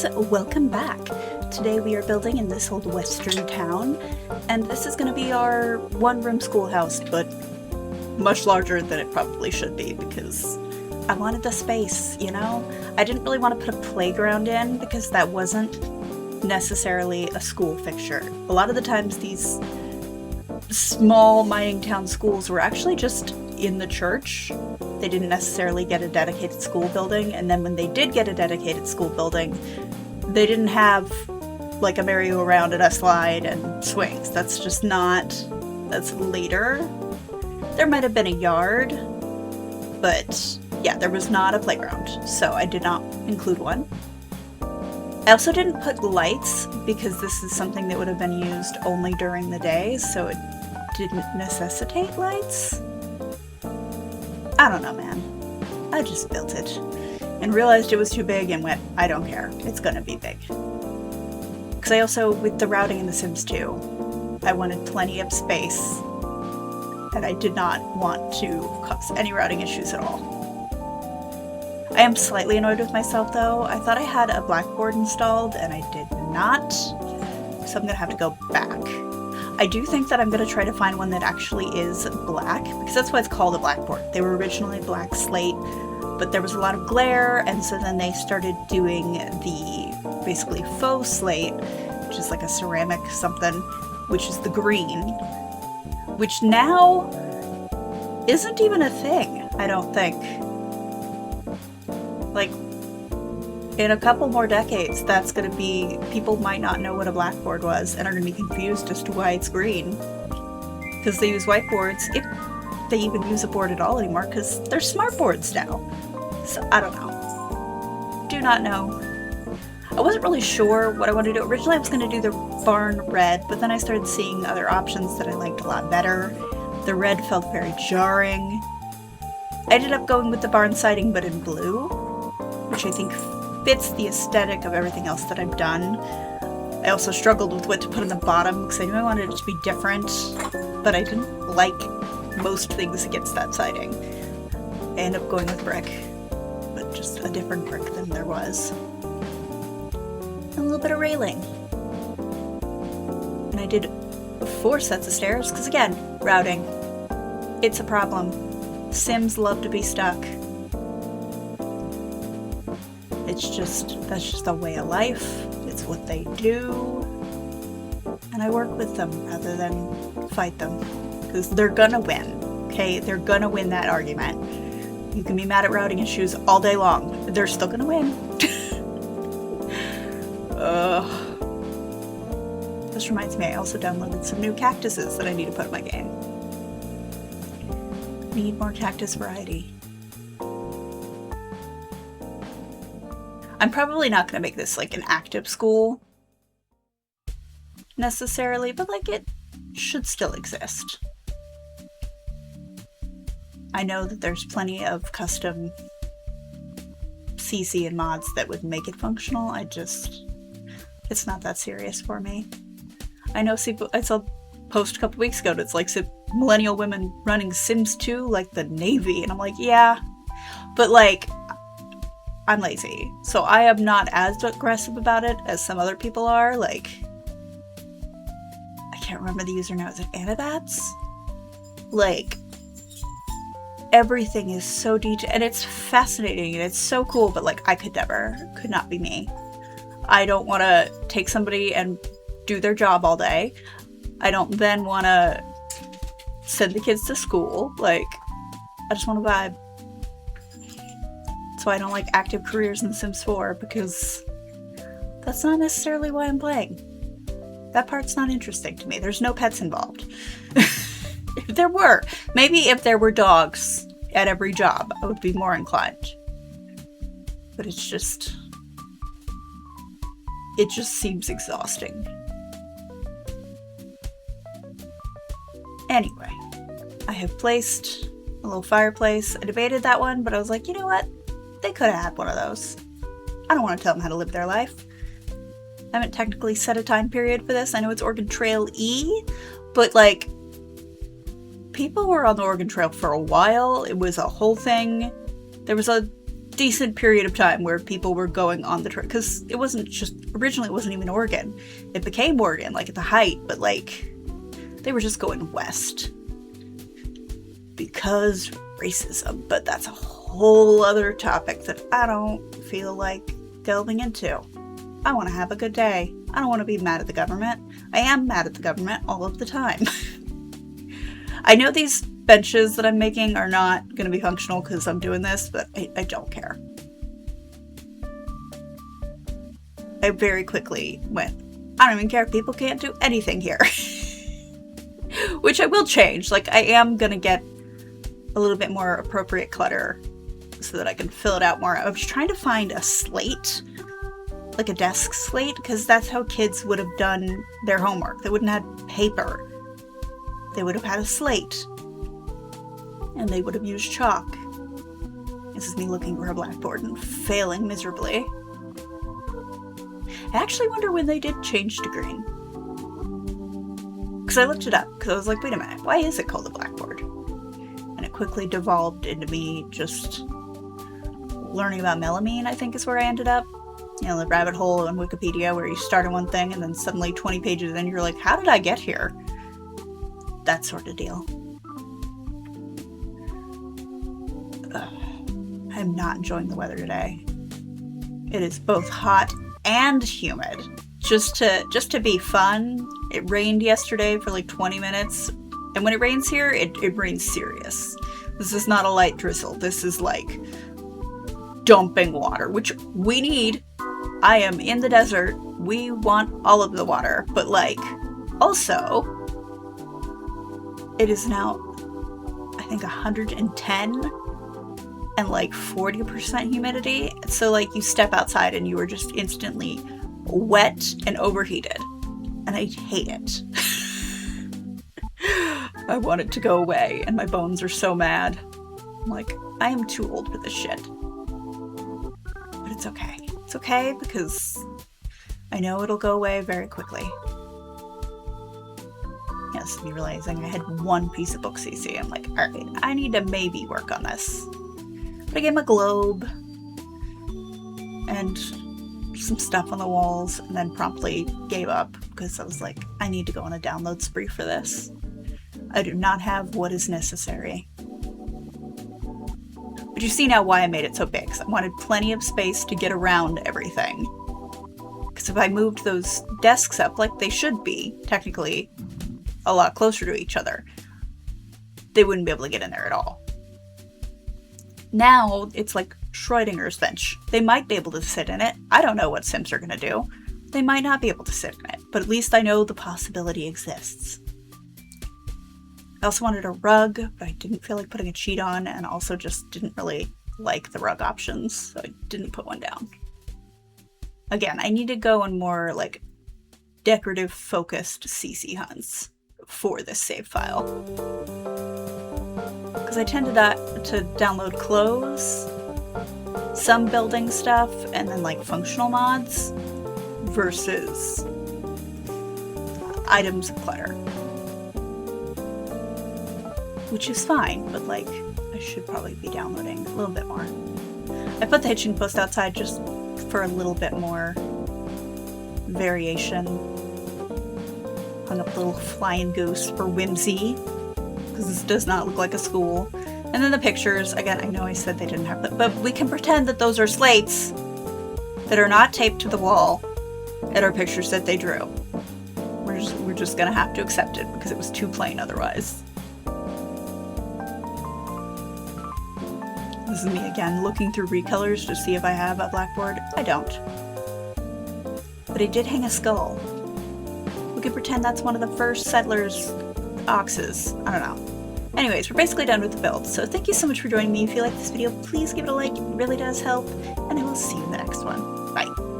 guys, welcome back. Today we are building in this old western town, and this is going to be our one-room schoolhouse, but much larger than it probably should be because I wanted the space, you know? I didn't really want to put a playground in because that wasn't necessarily a school fixture. A lot of the times these small mining town schools were actually just in the church. They didn't necessarily get a dedicated school building, and then when they did get a dedicated school building, they didn't have like a merry-go-round and a slide and swings. That's just not, that's later. There might have been a yard, but yeah, there was not a playground, so I did not include one. I also didn't put lights because this is something that would have been used only during the day, so it didn't necessitate lights. I don't know, man. I just built it and realized it was too big and went, I don't care. It's gonna be big. Because I also, with the routing in The Sims 2, I wanted plenty of space and I did not want to cause any routing issues at all. I am slightly annoyed with myself though. I thought I had a blackboard installed and I did not, so I'm gonna have to go back. I do think that I'm going to try to find one that actually is black, because that's why it's called a blackboard. They were originally black slate, but there was a lot of glare, and so then they started doing the basically faux slate, which is like a ceramic something, which is the green, which now isn't even a thing, I don't think. Like, in a couple more decades, that's going to be, people might not know what a blackboard was and are going to be confused as to why it's green. Because they use whiteboards, if they even use a board at all anymore, because they're smart boards now. So, I don't know. Do not know. I wasn't really sure what I wanted to do. Originally I was going to do the barn red, but then I started seeing other options that I liked a lot better. The red felt very jarring. I ended up going with the barn siding, but in blue, which I think fits the aesthetic of everything else that I've done. I also struggled with what to put on the bottom because I knew I wanted it to be different, but I didn't like most things against that siding. I ended up going with brick, but just a different brick than there was. And a little bit of railing. And I did 4 sets of stairs because again, routing. It's a problem. Sims love to be stuck. That's just a way of life. It's what they do. And I work with them rather than fight them. Because they're gonna win, okay? They're gonna win that argument. You can be mad at routing issues all day long. They're still gonna win. This reminds me, I also downloaded some new cactuses that I need to put in my game. Need more cactus variety. I'm probably not going to make this like an active school necessarily, but like it should still exist. I know that there's plenty of custom CC and mods that would make it functional. It's not that serious for me. I know I saw a post a couple weeks ago that's like millennial women running Sims 2 like the Navy, and I'm like, yeah, but like, I'm lazy, so I am not as aggressive about it as some other people are. Like, I can't remember the user now. Is it Anabats? Like, everything is so detailed, and it's fascinating, and it's so cool, but like, I could not be me. I don't want to take somebody and do their job all day. I don't then want to send the kids to school. Like, I just want to vibe. So I don't like active careers in The Sims 4 because that's not necessarily why I'm playing. That part's not interesting to me. There's no pets involved. If there were, maybe if there were dogs at every job, I would be more inclined. But it just seems exhausting. Anyway, I have placed a little fireplace. I debated that one, but I was like, you know what? They could have had one of those. I don't want to tell them how to live their life. I haven't technically set a time period for this. I know it's Oregon Trail E, but like, people were on the Oregon Trail for a while. It was a whole thing. There was a decent period of time where people were going on the train, because it wasn't just, originally it wasn't even Oregon. It became Oregon, like, at the height, but, like, they were just going west. Because racism, but that's a whole other topic that I don't feel like delving into. I want to have a good day. I don't want to be mad at the government. I am mad at the government all of the time. I know these benches that I'm making are not going to be functional because I'm doing this, but I don't care. I very quickly went, I don't even care. People can't do anything here. Which I will change. Like, I am going to get a little bit more appropriate clutter so that I can fill it out more. I was trying to find a slate, like a desk slate, because that's how kids would have done their homework. They wouldn't have had paper. They would have had a slate. And they would have used chalk. This is me looking for a blackboard and failing miserably. I actually wonder when they did change to green. Because I looked it up, because I was like, wait a minute, why is it called a blackboard? And it quickly devolved into me just learning about melamine, I think is where I ended up. You know, the rabbit hole on Wikipedia where you start on one thing and then suddenly 20 pages in you're like, how did I get here? That sort of deal. I'm not enjoying the weather today. It is both hot and humid. Just to be fun, it rained yesterday for like 20 minutes. And when it rains here, it rains serious. This is not a light drizzle. This is like dumping water, which we need. I am in the desert. We want all of the water. But like, also, it is now, I think, 110 and like 40% humidity. So like you step outside and you are just instantly wet and overheated. And I hate it. I want it to go away and my bones are so mad. I'm like, I am too old for this shit. But it's okay. It's okay because I know it'll go away very quickly. Yes, me realizing I had one piece of book CC. I'm like, alright, I need to maybe work on this. But I gave him a globe and some stuff on the walls and then promptly gave up because I was like, I need to go on a download spree for this. I do not have what is necessary. But you see now why I made it so big, because I wanted plenty of space to get around everything. Because if I moved those desks up like they should be, technically, a lot closer to each other, they wouldn't be able to get in there at all. Now, it's like Schrodinger's bench. They might be able to sit in it. I don't know what Sims are going to do. They might not be able to sit in it, but at least I know the possibility exists. I also wanted a rug, but I didn't feel like putting a sheet on, and also just didn't really like the rug options, so I didn't put one down. Again, I need to go on more, like, decorative focused CC hunts for this save file. Because I tended to download clothes, some building stuff, and then, like, functional mods, versus items of clutter. Which is fine, but like, I should probably be downloading a little bit more. I put the hitching post outside just for a little bit more variation. Hung up a little flying goose for whimsy, because this does not look like a school. And then the pictures, again, I know I said they didn't have them, but we can pretend that those are slates that are not taped to the wall and are pictures that they drew. We're just gonna have to accept it because it was too plain otherwise. This is me again, looking through recolors to see if I have a blackboard. I don't. But I did hang a skull. We could pretend that's one of the first settlers' oxes. I don't know. Anyways, we're basically done with the build, so thank you so much for joining me. If you like this video, please give it a like. It really does help. And I will see you in the next one. Bye.